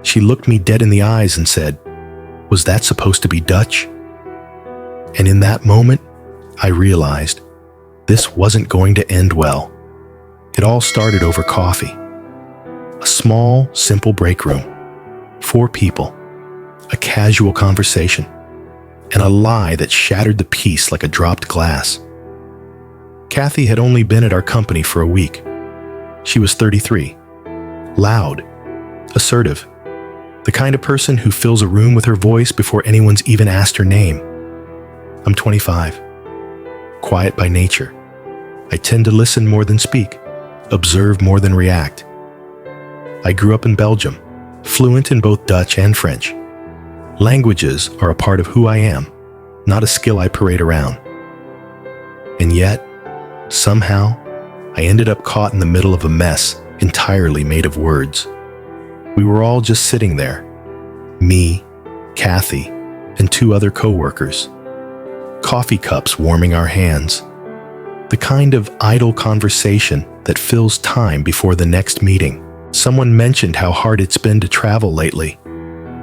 She looked me dead in the eyes and said, "Was that supposed to be Dutch?" And in that moment, I realized this wasn't going to end well. It all started over coffee. A small, simple break room. 4 people. A casual conversation. And a lie that shattered the peace like a dropped glass. Kathy had only been at our company for a week. She was 33. Loud. Assertive. The kind of person who fills a room with her voice before anyone's even asked her name. I'm 25. Quiet by nature. I tend to listen more than speak, observe more than react. I grew up in Belgium, fluent in both Dutch and French. Languages are a part of who I am, not a skill I parade around. And yet, somehow, I ended up caught in the middle of a mess entirely made of words. We were all just sitting there. Me, Kathy, and 2 other co-workers. Coffee cups warming our hands. The kind of idle conversation that fills time before the next meeting. Someone mentioned how hard it's been to travel lately.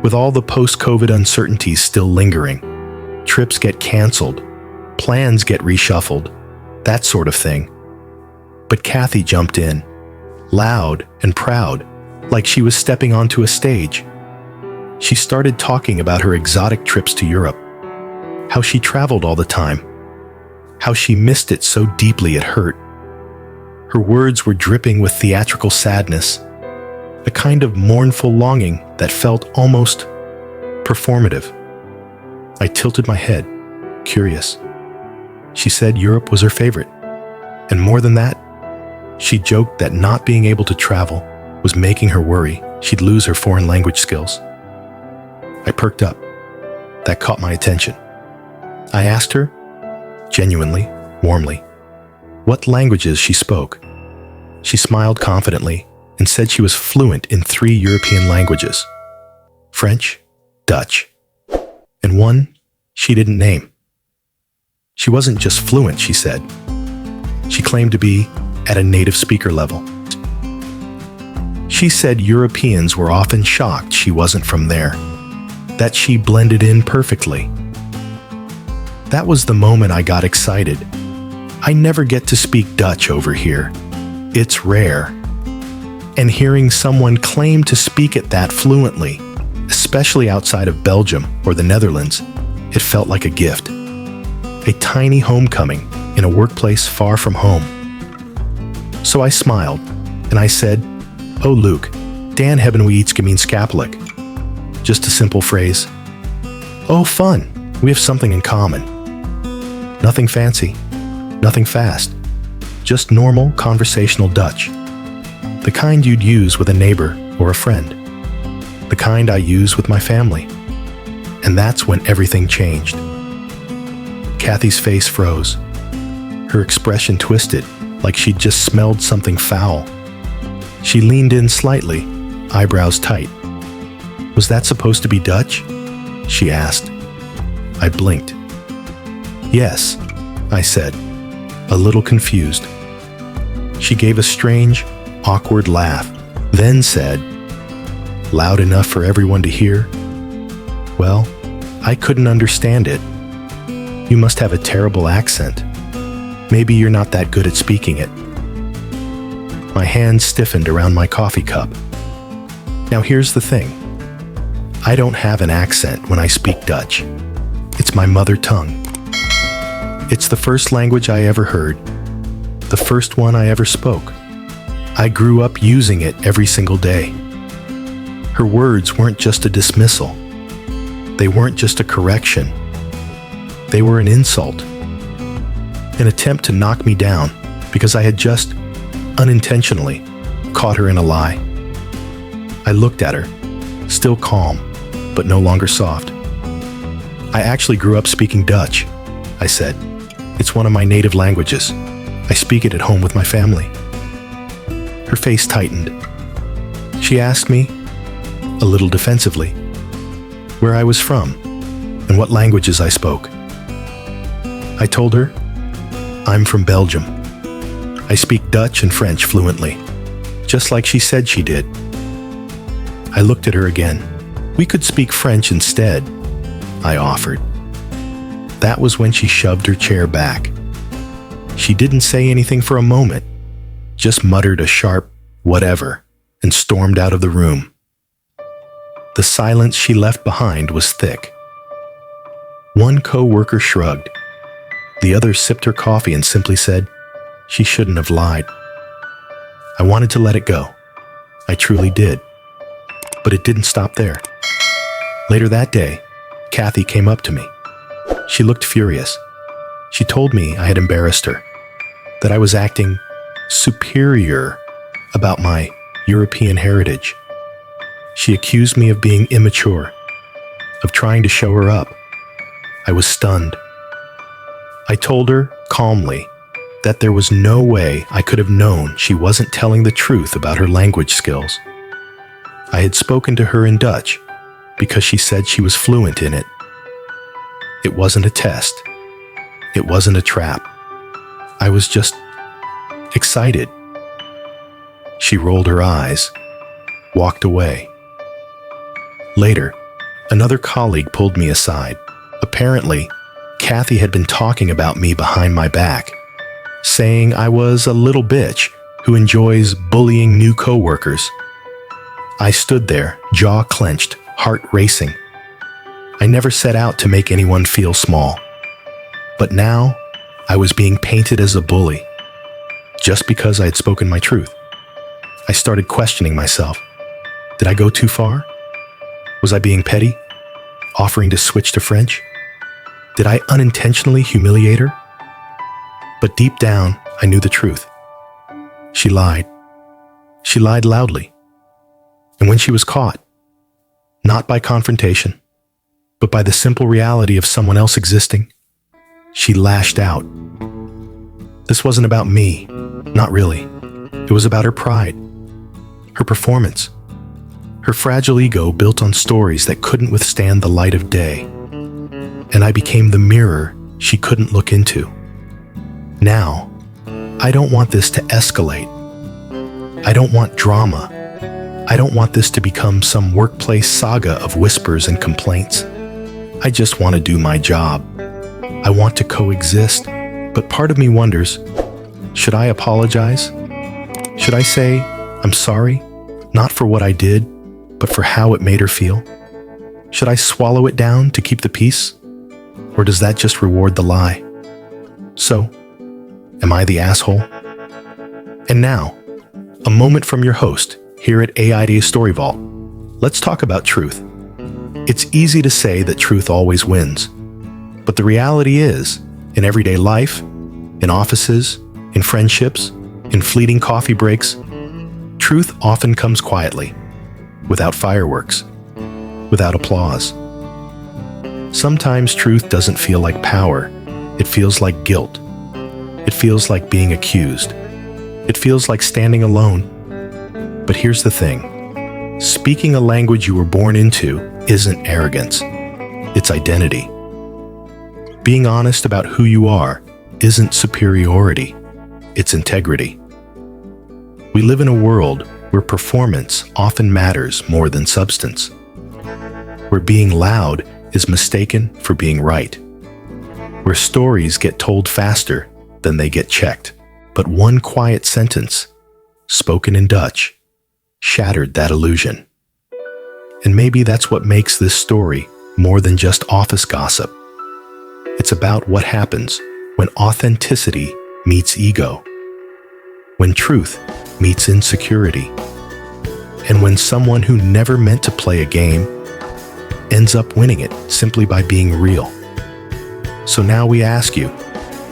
With all the post-COVID uncertainties still lingering. Trips get canceled. Plans get reshuffled. That sort of thing. But Kathy jumped in, loud and proud, like she was stepping onto a stage. She started talking about her exotic trips to Europe, how she traveled all the time, how she missed it so deeply it hurt. Her words were dripping with theatrical sadness, a kind of mournful longing that felt almost performative. I tilted my head, curious. She said Europe was her favorite, and more than that, she joked that not being able to travel was making her worry she'd lose her foreign language skills. I perked up. That caught my attention. I asked her, genuinely, warmly, what languages she spoke. She smiled confidently and said she was fluent in 3 European languages, French, Dutch, and one she didn't name. She wasn't just fluent, she said. She claimed to be at a native speaker level. She said Europeans were often shocked she wasn't from there, that she blended in perfectly. That was the moment I got excited. I never get to speak Dutch over here. It's rare. And hearing someone claim to speak it that fluently, especially outside of Belgium or the Netherlands, it felt like a gift. A tiny homecoming in a workplace far from home. So I smiled, and I said, "Oh Luke, Dan hebben we iets gemeenschappelijk." Just a simple phrase. Oh fun, we have something in common. Nothing fancy, nothing fast, just normal conversational Dutch. The kind you'd use with a neighbor or a friend. The kind I use with my family. And that's when everything changed. Kathy's face froze. Her expression twisted, like she'd just smelled something foul. She leaned in slightly, eyebrows tight. "Was that supposed to be Dutch?" she asked. I blinked. "Yes," I said, a little confused. She gave a strange, awkward laugh, then said, "Loud enough for everyone to hear?" Well, I couldn't understand it. "You must have a terrible accent. Maybe you're not that good at speaking it." My hand stiffened around my coffee cup. Now here's the thing. I don't have an accent when I speak Dutch. It's my mother tongue. It's the first language I ever heard, the first one I ever spoke. I grew up using it every single day. Her words weren't just a dismissal. They weren't just a correction. They were an insult. An attempt to knock me down because I had just, unintentionally, caught her in a lie. I looked at her, still calm, but no longer soft. "I actually grew up speaking Dutch," I said. "It's one of my native languages. I speak it at home with my family." Her face tightened. She asked me, a little defensively, where I was from and what languages I spoke. I told her, "I'm from Belgium. I speak Dutch and French fluently, just like she said she did." I looked at her again. "We could speak French instead," I offered. That was when she shoved her chair back. She didn't say anything for a moment, just muttered a sharp whatever and stormed out of the room. The silence she left behind was thick. One co-worker shrugged. The other sipped her coffee and simply said, "She shouldn't have lied." I wanted to let it go. I truly did. But it didn't stop there. Later that day, Kathy came up to me. She looked furious. She told me I had embarrassed her, that I was acting superior about my European heritage. She accused me of being immature, of trying to show her up. I was stunned. I told her calmly that there was no way I could have known she wasn't telling the truth about her language skills. I had spoken to her in Dutch because she said she was fluent in it. It wasn't a test. It wasn't a trap. I was just excited. She rolled her eyes, walked away. Later, another colleague pulled me aside. Apparently, Kathy had been talking about me behind my back, saying I was a little bitch who enjoys bullying new coworkers. I stood there, jaw clenched, heart racing. I never set out to make anyone feel small. But now, I was being painted as a bully, just because I had spoken my truth. I started questioning myself. Did I go too far? Was I being petty? Offering to switch to French? Did I unintentionally humiliate her? But deep down, I knew the truth. She lied. She lied loudly. And when she was caught, not by confrontation, but by the simple reality of someone else existing, she lashed out. This wasn't about me, not really. It was about her pride, her performance, her fragile ego built on stories that couldn't withstand the light of day. And I became the mirror she couldn't look into. Now, I don't want this to escalate. I don't want drama. I don't want this to become some workplace saga of whispers and complaints. I just want to do my job. I want to coexist, but part of me wonders, should I apologize? Should I say, I'm sorry, not for what I did, but for how it made her feel? Should I swallow it down to keep the peace? Or does that just reward the lie? So, am I the asshole? And now, a moment from your host here at AITA Story Vault. Let's talk about truth. It's easy to say that truth always wins. But the reality is, in everyday life, in offices, in friendships, in fleeting coffee breaks, truth often comes quietly, without fireworks, without applause. Sometimes truth doesn't feel like power. It feels like guilt. It feels like being accused. It feels like standing alone. But here's the thing. Speaking a language you were born into isn't arrogance. It's identity. Being honest about who you are isn't superiority. It's integrity. We live in a world where performance often matters more than substance, where being loud is mistaken for being right, where stories get told faster than they get checked. But one quiet sentence, spoken in Dutch, shattered that illusion. And maybe that's what makes this story more than just office gossip. It's about what happens when authenticity meets ego, when truth meets insecurity, and when someone who never meant to play a game ends up winning it simply by being real. So now we ask you,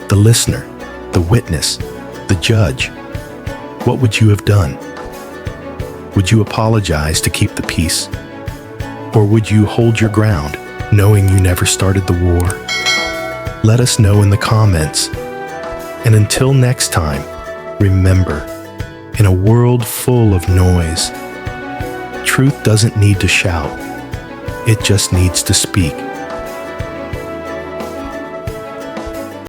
the listener, the witness, the judge, what would you have done? Would you apologize to keep the peace? Or would you hold your ground, knowing you never started the war? Let us know in the comments. And until next time, remember, in a world full of noise, truth doesn't need to shout. It just needs to speak.